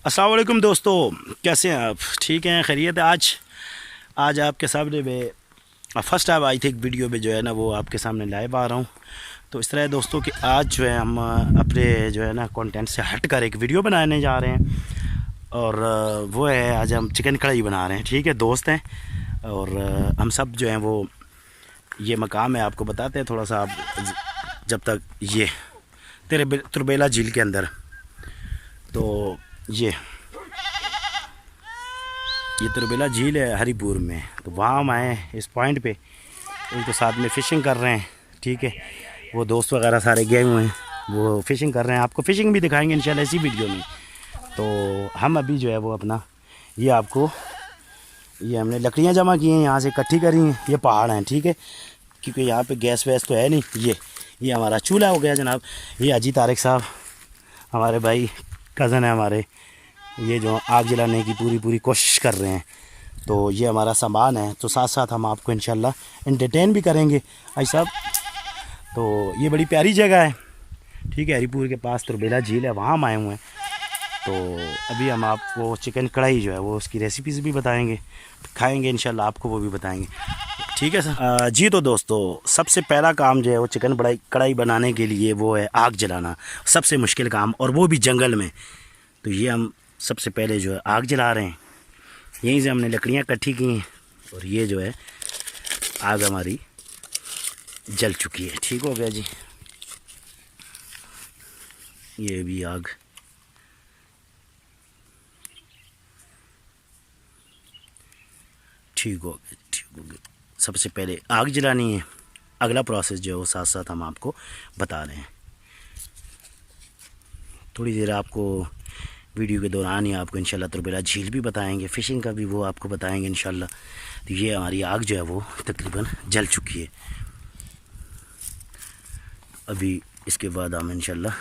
अस्सलाम वालेकुम दोस्तों, कैसे हैं आप? ठीक हैं, खैरियत है। आज आपके सामने मैं first time I think video में जो है ना वो आपके सामने लाइव आ रहा हूँ। तो इस तरह है दोस्तों कि आज जो है हम अपने जो है ना कंटेंट से हट कर एक वीडियो बनाने जा रहे हैं। और वो है, आज हम चिकन कढ़ाई बना रहे हैं। ठीक है, दोस्त हैं और हम सब जो हैं वो ये मकाम है, आपको बताते हैं थोड़ा सा। आप जब तक ये तुरबेला झील के अंदर, तो ये तुरबेला झील है हरीपुर में। तो वहाँ हम आए इस पॉइंट पे, उनको साथ में फ़िशिंग कर रहे हैं। ठीक है, वो दोस्त वगैरह सारे गए हुए हैं, वो फ़िशिंग कर रहे हैं। आपको फ़िशिंग भी दिखाएंगे इंशाल्लाह इसी वीडियो में। तो हम अभी जो है वो अपना ये हमने लकड़ियाँ जमा की हैं, यहाँ से इकट्ठी करी हैं। ये पहाड़ हैं, ठीक है, क्योंकि यहाँ पे गैस वैस तो है नहीं। ये हमारा चूल्हा हो गया जनाब। ये अजी तारिक साहब हमारे भाई कज़न है हमारे, ये जो आग जलाने की पूरी कोशिश कर रहे हैं। तो ये हमारा सामान है। तो साथ साथ हम आपको इंशाल्लाह एंटरटेन भी करेंगे भाई साहब। तो ये बड़ी प्यारी जगह है, ठीक है, हरीपुर के पास तुरबेला झील है, वहाँ हम आए हुए हैं। तो अभी हम आपको चिकन कढ़ाई जो है वो उसकी रेसिपीज़ भी बताएंगे, खाएंगे इंशाल्लाह, आपको वो भी बताएंगे। ठीक है सर। जी तो दोस्तों, सबसे पहला काम जो है वो चिकन कढ़ाई बनाने के लिए वो है आग जलाना। सबसे मुश्किल काम, और वो भी जंगल में। तो ये हम सबसे पहले जो है आग जला रहे हैं। यहीं से हमने लकड़ियाँ इकट्ठी की हैं और ये जो है आग हमारी जल चुकी है। ठीक हो गया जी, ये भी आग ठीक हो गया। सबसे पहले आग जलानी है, अगला प्रोसेस जो है वो साथ साथ हम आपको बता रहे हैं। थोड़ी देर आपको वीडियो के दौरान ही आपको इंशाल्लाह तुरबेला झील भी बताएंगे, फ़िशिंग का भी वो आपको बताएंगे इंशाल्लाह। तो ये हमारी आग जो है वो तकरीबन जल चुकी है। अभी इसके बाद हम इंशाल्लाह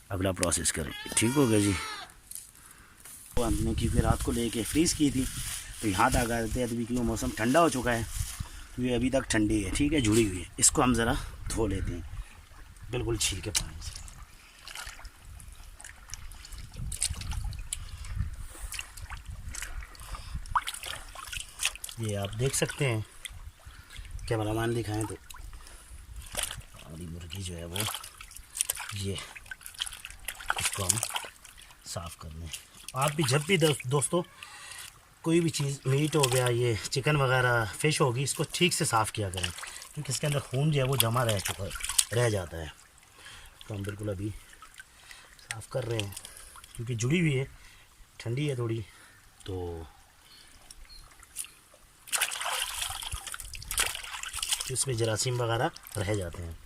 अगला प्रोसेस करेंगे। ठीक हो गया जी। तो हमने क्योंकि रात को लेके फ्रीज़ की थी, तो यहाँ तक आ जाते हैं। अभी क्योंकि मौसम ठंडा हो चुका है, तो ये अभी तक ठंडी है, ठीक है, जुड़ी हुई है। इसको हम ज़रा धो लेते हैं बिल्कुल छील के पानी से। ये आप देख सकते हैं, कैमरामैन दिखाएं तो हमारी मुर्गी जो है वो ये, इसको हम साफ़ कर लें। आप भी जब भी दोस्तों कोई भी चीज़, मीट हो गया, ये चिकन वगैरह, फ़िश होगी, इसको ठीक से साफ़ किया करें, क्योंकि इसके अंदर खून जो है वो जमा रह जाता है। तो हम बिल्कुल अभी साफ़ कर रहे हैं, क्योंकि जुड़ी हुई है, ठंडी है थोड़ी, तो इसमें जरासीम वगैरह रह जाते हैं।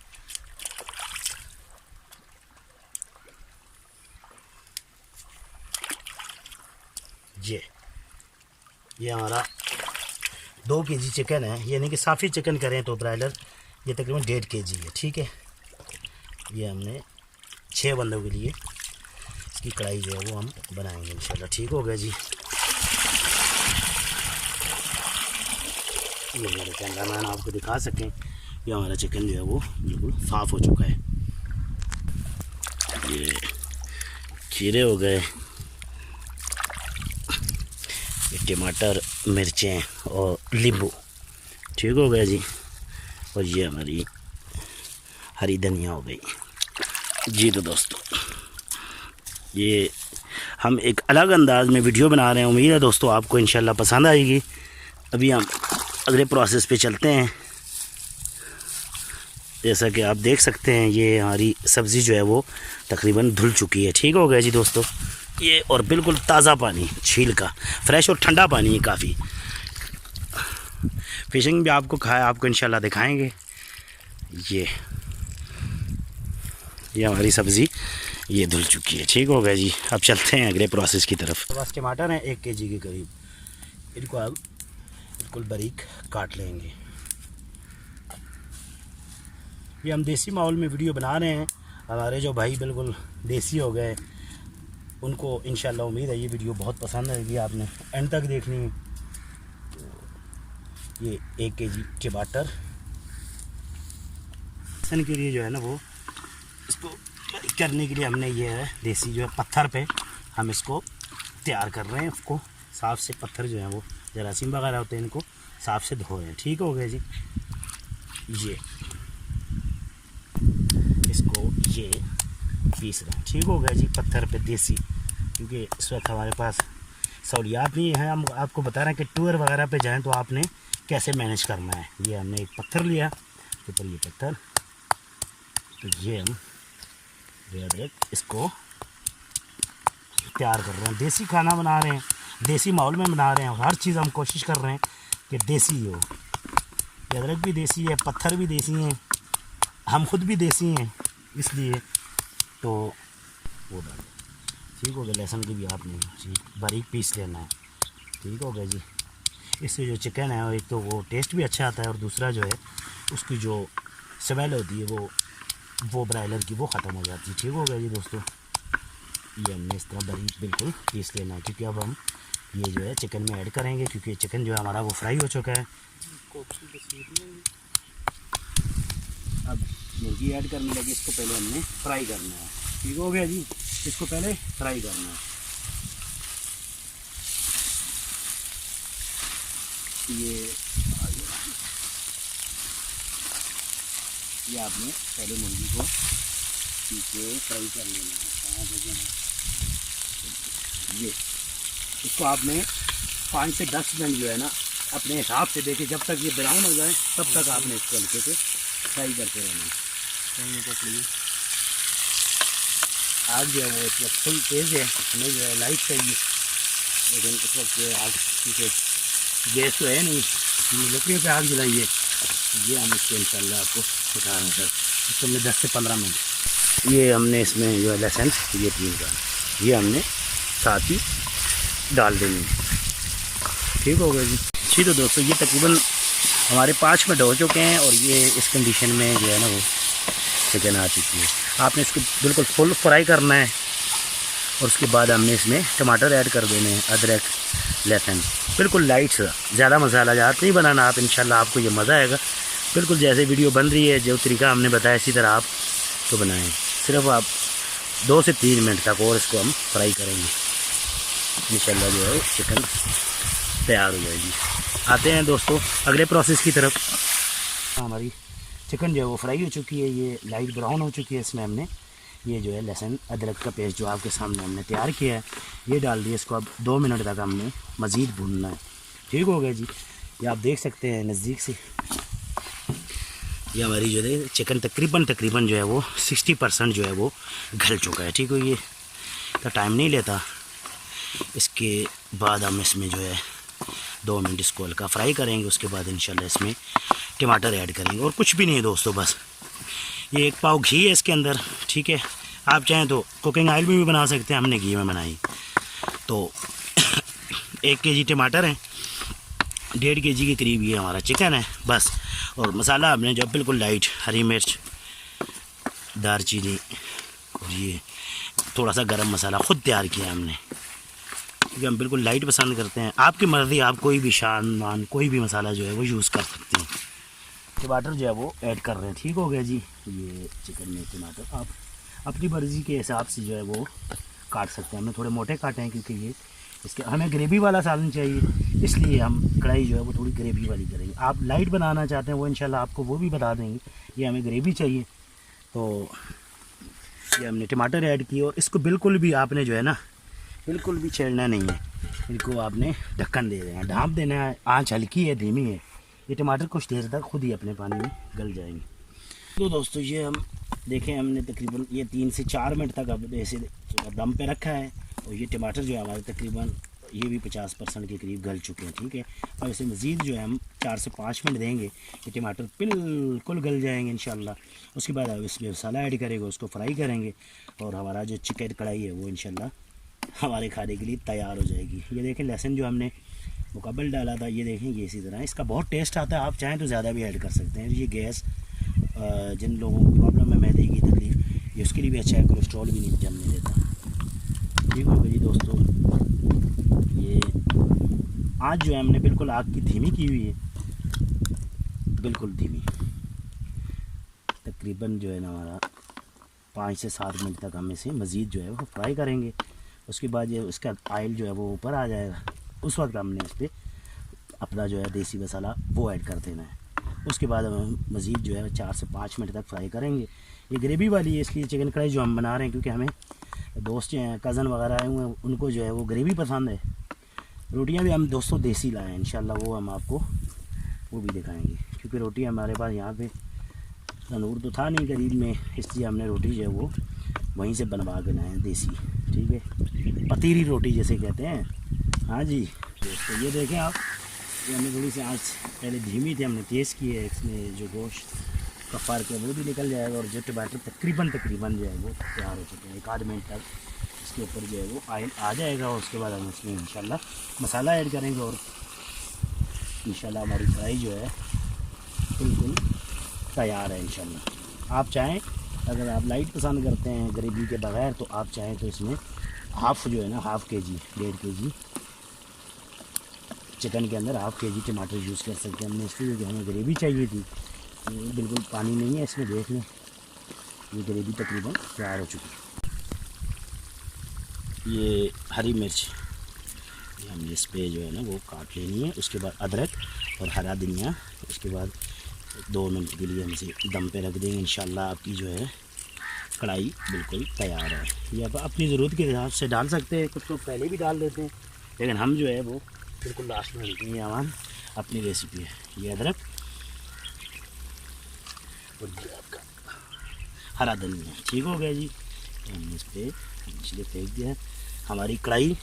ये हमारा 2 केजी चिकन है, यानी कि साफ़ी चिकन करें तो ब्रायलर ये तकरीबन 1.5 केजी है। ठीक है, ये हमने 6 बंदों के लिए इसकी कढ़ाई जो है वो हम बनाएंगे इंशाल्लाह। ठीक हो गया जी। ये मेरे कैमरामैन आपको दिखा सकें, ये हमारा चिकन जो है वो बिल्कुल साफ़ हो चुका है। ये खीरे हो गए, टमाटर, मिर्चें और नींबू, ठीक हो गया जी। और ये हमारी हरी धनिया हो गई जी। तो दोस्तों, ये हम एक अलग अंदाज में वीडियो बना रहे हैं, उम्मीद है दोस्तों आपको इंशाल्लाह पसंद आएगी। अभी हम अगले प्रोसेस पे चलते हैं। जैसा कि आप देख सकते हैं, ये हमारी सब्ज़ी जो है वो तकरीबन धुल चुकी है। ठीक हो गया जी दोस्तों। ये और बिल्कुल ताज़ा पानी, झील का फ्रेश और ठंडा पानी है काफ़ी। फ़िशिंग भी आपको इंशाल्लाह दिखाएंगे। ये हमारी सब्ज़ी ये धुल चुकी है। ठीक हो गया जी। अब चलते हैं अगले प्रोसेस की तरफ। बस टमाटर हैं 1 केजी के करीब, इनको अब बिल्कुल बारीक काट लेंगे। ये हम देसी माहौल में वीडियो बना रहे हैं। हमारे जो भाई बिल्कुल देसी हो गए, उनको इंशाल्लाह उम्मीद है ये वीडियो बहुत पसंद आएगी, आपने एंड तक देखनी है। तो ये 1 केजी टमाटर के लिए जो है ना वो इसको बारीक करने के लिए हमने ये है देसी जो है पत्थर पे हम इसको तैयार कर रहे हैं। उसको साफ से पत्थर जो है वो जरासीम वगैरह होते हैं, इनको साफ से धो रहे हैं। ठीक हो गया जी। ये इसको ये पीस रहे हैं। ठीक हो गया जी, पत्थर पे देसी, क्योंकि इस वक्त हमारे पास सहूलियात नहीं है। हम आपको बता रहे हैं कि टूर वगैरह पे जाएं तो आपने कैसे मैनेज करना है। ये हमने एक पत्थर लिया, ऊपर ये पत्थर, तो ये हम अदरक इसको तैयार कर रहे हैं। देसी खाना बना रहे हैं, देसी माहौल में बना रहे हैं। हर चीज़ हम कोशिश कर रहे हैं कि देसी हो। अदरक भी देसी है, पत्थर भी देसी हैं, हम खुद भी देसी हैं, इसलिए तो वो डाल। ठीक हो गया। लहसुन की भी आपने बारीक पीस लेना है। ठीक हो गया जी। इससे जो चिकन है एक तो वो टेस्ट भी अच्छा आता है, और दूसरा जो है उसकी जो स्मेल होती है वो ब्रायलर की वो ख़त्म हो जाती है। ठीक हो गया जी दोस्तों। ये हमने इस तरह बारीक बिल्कुल पीस लेना है, क्योंकि अब हम ये जो है चिकन में ऐड करेंगे, क्योंकि चिकन जो है हमारा वो फ्राई हो चुका है। अब मुर्गी ऐड करने लगी, इसको पहले हमने फ्राई करना है। ठीक हो गया जी, इसको पहले फ्राई करना है। ये आपने पहले मुर्गी को पीछे फ्राई कर लेना है। ये इसको आपने 5 से 10 मिनट जो है ना अपने हिसाब से देखिए, जब तक ये ब्राउन हो जाए तब तक आपने इसको हल्के से फ्राई करते रहना है। आग जो है वो इस वक्त फुल तेज़ है, हमें जो है लाइट चाहिए, लेकिन इस वक्त आग क्योंकि गैस तो है नहीं, लकड़ियों पे आग जलाइए। ये हम इसको इंशाल्लाह आपको सिखा रहे हैं सर। इसको हमने 10 से 15 मिनट ये हमने इसमें जो है लहसुन ये 3 का ये हमने साथ ही डाल देनी है। ठीक हो गया जी। जी तो दोस्तों ये तकरीबन हमारे 5 मिनट हो चुके हैं, और ये इस कंडीशन में जो है ना वो चिकन आ चुकी है। आपने इसको बिल्कुल फुल फ्राई करना है, और उसके बाद हमने इसमें टमाटर ऐड कर देने हैं, अदरक लहसुन, बिल्कुल लाइट सा, ज़्यादा मसाला ज़्यादा नहीं बनाना। आप इंशाल्लाह आपको ये मज़ा आएगा। बिल्कुल जैसे वीडियो बन रही है, जो तरीका हमने बताया इसी तरह आप तो बनाएं। सिर्फ आप 2 से 3 मिनट तक और इसको हम फ्राई करेंगे, इंशाल्लाह जो है चिकन तैयार हो जाएगी। आते हैं दोस्तों अगले प्रोसेस की तरफ। हमारी चिकन जो है वो फ्राई हो चुकी है, ये लाइट ब्राउन हो चुकी है। इसमें हमने ये जो है लहसुन अदरक का पेस्ट जो आपके सामने हमने तैयार किया है ये डाल दिया। इसको अब 2 मिनट तक हमने मज़ीद भूनना है। ठीक हो गया जी। ये आप देख सकते हैं नज़दीक से, ये हमारी जो है चिकन तकरीबन जो है वो 60% जो है वो गल चुका है। ठीक हो, ये तो टाइम नहीं लेता। इसके बाद हम इसमें जो है 2 मिनट इसको हल्का फ्राई करेंगे, उसके बाद इंशाल्लाह इसमें टमाटर ऐड करेंगे, और कुछ भी नहीं है दोस्तों। बस ये 1 पाव घी है इसके अंदर। ठीक है, आप चाहें तो कुकिंग ऑयल में भी बना सकते हैं, हमने घी में बनाई। तो 1 केजी टमाटर है, 1.5 केजी के करीब ये हमारा चिकन है बस। और मसाला हमने जो बिल्कुल लाइट, हरी मिर्च, दालचीनी, और ये थोड़ा सा गरम मसाला खुद तैयार किया हमने, क्योंकि हम बिल्कुल लाइट पसंद करते हैं। आपकी मर्ज़ी, आप कोई भी शान मान कोई भी मसाला जो है वो यूज़ कर सकते हैं। टमाटर जो है वो ऐड कर रहे हैं। ठीक हो गया जी। ये चिकन में टमाटर आप अपनी मर्ज़ी के हिसाब से जो है वो काट सकते हैं। हमने थोड़े मोटे काटे हैं, क्योंकि ये इसके हमें ग्रेवी वाला सालन चाहिए, इसलिए हम कढ़ाई जो है वो थोड़ी ग्रेवी वाली करेंगे। आप लाइट बनाना चाहते हैं वो इंशाल्लाह आपको वो भी बता देंगे। ये हमें ग्रेवी चाहिए, तो ये हमने टमाटर ऐड किए, और इसको बिल्कुल भी आपने जो है ना बिल्कुल भी छेड़ना नहीं है। इनको आपने ढक्कन दे देना, ढाँप देना है। आँच हल्की है, धीमी है। ये टमाटर कुछ देर तक खुद ही अपने पानी में गल जाएंगे। तो दोस्तों ये हम देखें, हमने तकरीबन ये 3 से 4 मिनट तक अब ऐसे दम पे रखा है, और ये टमाटर जो है हमारे तकरीबन ये भी 50% के करीब गल चुके हैं। ठीक है, और इसे मज़ीद जो है हम 4 से 5 मिनट देंगे, ये टमाटर बिल्कुल गल जाएंगे इंशाल्लाह। उसके बाद अब इसमें मसाला ऐड करेंगे, उसको फ्राई करेंगे, और हमारा जो चिकन कढ़ाई है वो इंशाल्लाह हमारे खाने के लिए तैयार हो जाएगी। ये देखें लहसुन जो हमने मुकम्मल डाला था, ये देखें ये इसी तरह इसका बहुत टेस्ट आता है। आप चाहें तो ज़्यादा भी ऐड कर सकते हैं। ये गैस जिन लोगों को प्रॉब्लम है मैदे की तकलीफ, ये उसके लिए भी अच्छा है, कोलेस्ट्रॉल भी नहीं जमने देता। ठीक हो गया जी दोस्तों। ये आज जो है हमने बिल्कुल आग की धीमी की हुई है, बिल्कुल धीमी। तकरीबन जो है ना हमारा 5 से 7 मिनट तक हम इसे मज़ीद जो है वो फ्राई करेंगे। उसके बाद ये उसका ऑयल जो है वो ऊपर आ जाएगा, उस वक्त हमने इस पर अपना जो है देसी मसाला वो ऐड कर देना है। उसके बाद हम मज़ीद जो है 4 से 5 मिनट तक फ्राई करेंगे। ये ग्रेवी वाली है, इसलिए चिकन कढ़ाई जो हम बना रहे हैं, क्योंकि हमें दोस्त जो हैं कज़न वगैरह आए हुए हैं, उनको जो है वो ग्रेवी पसंद है। रोटियां भी हम दोस्तों देसी लाए हैं, इंशाल्लाह वो हम आपको वो भी दिखाएंगे, क्योंकि रोटी हमारे पास यहाँ पे तंदूर तो था नहीं करीब में, इसलिए हमने रोटी जो है वो वहीं से बनवा के लाए हैं देसी। ठीक है, पतीरी रोटी जैसे कहते हैं। हाँ जी दोस्तों, ये देखें आप, ये हमने थोड़ी सी आँच पहले धीमी थी, हमने तेज़ की है। इसमें जो गोश्त का फ़र्क है वो भी निकल जाएगा, और जो टमाटर तकरीबन जो है वो तैयार हो चुके हैं। 1 आध मिनट तक इसके ऊपर जो है वो ऑयल आ जाएगा, और उसके बाद हम इसमें इंशाल्लाह मसाला ऐड करेंगे, और इंशाल्लाह हमारी फ्राई जो है बिल्कुल तैयार है इंशाल्लाह। आप चाहें, अगर आप लाइट पसंद करते हैं ग्रेवी के बगैर, तो आप चाहें तो इसमें हाफ़ जो है ना, हाफ़ केजी 1.5 केजी चिकन के अंदर हाफ़ केजी टमाटर यूज़ कर सकते हैं। हमने इसलिए जो हमें ग्रेवी चाहिए थी, बिल्कुल पानी नहीं है इसमें, देख लें ये ग्रेवी तकरीबन तैयार हो चुकी है। ये हरी मिर्च ये हमने इस पर जो है ना वो काट लेनी है। उसके बाद अदरक और हरा धनिया, उसके बाद 2 मिनट के लिए हम इसे दम पे रख देंगे। इंशाल्लाह आपकी जो है कढ़ाई बिल्कुल तैयार है। ये आप अपनी ज़रूरत के हिसाब से डाल सकते हैं, कुछ लोग पहले भी डाल देते हैं, लेकिन हम जो है वो बिल्कुल लास्ट में डालते हैं। ये हमारी अपनी रेसिपी है। ये अदरक और ये आपका हरा धनिया ठीक हो गया जी। हमने इस पर मछली फेंक दिया है, हमारी कढ़ाई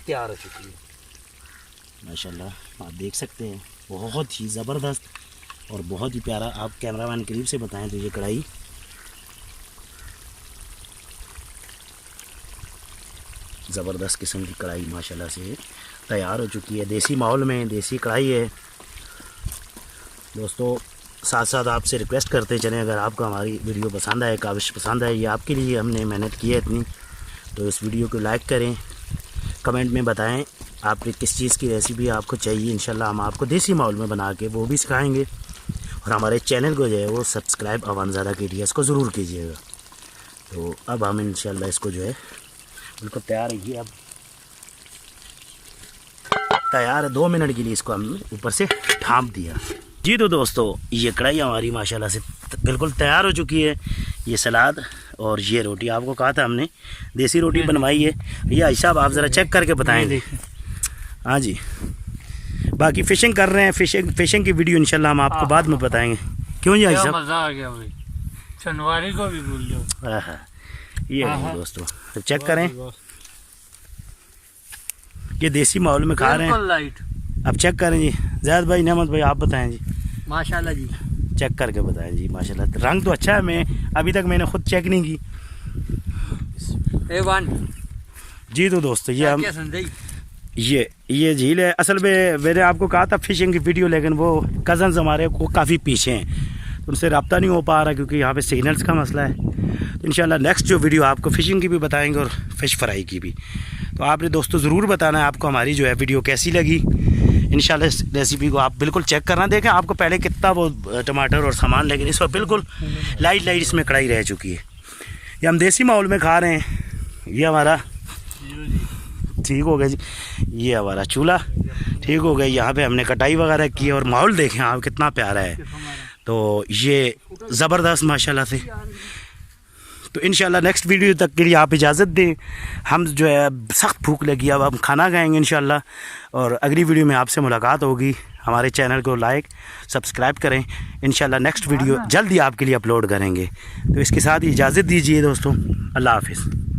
तैयार हो चुकी है माशाल्लाह। आप देख सकते हैं बहुत ही ज़बरदस्त और बहुत ही प्यारा। आप कैमरामैन करीब से बताएं तो ये कढ़ाई ज़बरदस्त किस्म की कढ़ाई माशाल्लाह से तैयार हो चुकी है। देसी माहौल में देसी कढ़ाई है दोस्तों। साथ साथ आपसे रिक्वेस्ट करते चलें, अगर आपको हमारी वीडियो पसंद आए, काविश पसंद आए, ये आपके लिए हमने मेहनत की है इतनी, तो इस वीडियो को लाइक करें, कमेंट में बताएं आपकी किस चीज़ की रेसिपी आपको चाहिए। इंशाल्लाह हम आपको देसी माहौल में बना के वो भी सिखाएंगे। और हमारे चैनल को जो है वो सब्सक्राइब अवानज़ादा कीजिए, इसको ज़रूर कीजिएगा। तो अब हम इंशाल्लाह इसको जो है बिल्कुल तैयार है। ये अब तैयार है, 2 मिनट के लिए इसको हमने ऊपर से ढाँप दिया जी। तो दोस्तों ये कढ़ाई हमारी माशाल्लाह से बिल्कुल तैयार हो चुकी है। ये सलाद और ये रोटी, आपको कहा था हमने देसी रोटी बनवाई है। ये भाई साहब आप ज़रा चेक करके बताएं। हाँ जी, बाकी फ़िशिंग कर रहे हैं, फ़िशिंग की वीडियो इंशाल्लाह हम आपको बाद में बताएंगे। क्यों जी भाई साहब? मज़ा आ गया भाई, शनिवारी को भी भूल जाओ। ये दोस्तों तो चेक करें, ये देसी माहौल में खा रहे हैं। लाइट अब चेक करें जी। ज़ैद भाई, नेमत भाई, आप बताएं जी। माशाल्लाह जी, चेक करके बताएं जी। माशाल्लाह रंग तो अच्छा है, मैं अभी तक मैंने खुद चेक नहीं की। A1 जी। तो दोस्तों ये हम ये झील है। असल में मैंने आपको कहा था फ़िशिंग की वीडियो, लेकिन वो कज़न्स हमारे को काफ़ी पीछे हैं, तो उनसे रब्ता नहीं हो पा रहा क्योंकि यहाँ पे सिग्नल्स का मसला है। तो इंशाल्लाह नेक्स्ट जो वीडियो आपको फ़िशिंग की भी बताएंगे और फ़िश फ्राई की भी। तो आपने दोस्तों ज़रूर बताना है आपको हमारी जो है वीडियो कैसी लगी। इंशाल्लाह इस रेसिपी को आप बिल्कुल चेक करना। देखें आपको पहले कितना वो टमाटर और सामान, लेकिन इस वक्त बिल्कुल लाइट इसमें कढ़ाई रह चुकी है। ये हम देसी माहौल में खा रहे हैं। ये हमारा ठीक हो गया जी, ये हमारा चूल्हा ठीक हो गया। यहाँ पे हमने कटाई वगैरह की है, और माहौल देखें आप कितना प्यारा है। तो ये ज़बरदस्त माशाल्लाह से। तो इंशाल्लाह नेक्स्ट वीडियो तक के लिए आप इजाज़त दें। हम जो है सख्त भूख लगी, अब हम खाना खाएंगे इंशाल्लाह, और अगली वीडियो में आपसे मुलाकात होगी। हमारे चैनल को लाइक सब्सक्राइब करें। इंशाल्लाह नेक्स्ट वीडियो जल्दी आपके लिए अपलोड करेंगे। तो इसके साथ ही इजाज़त दीजिए दोस्तों, अल्लाह हाफ़िज़।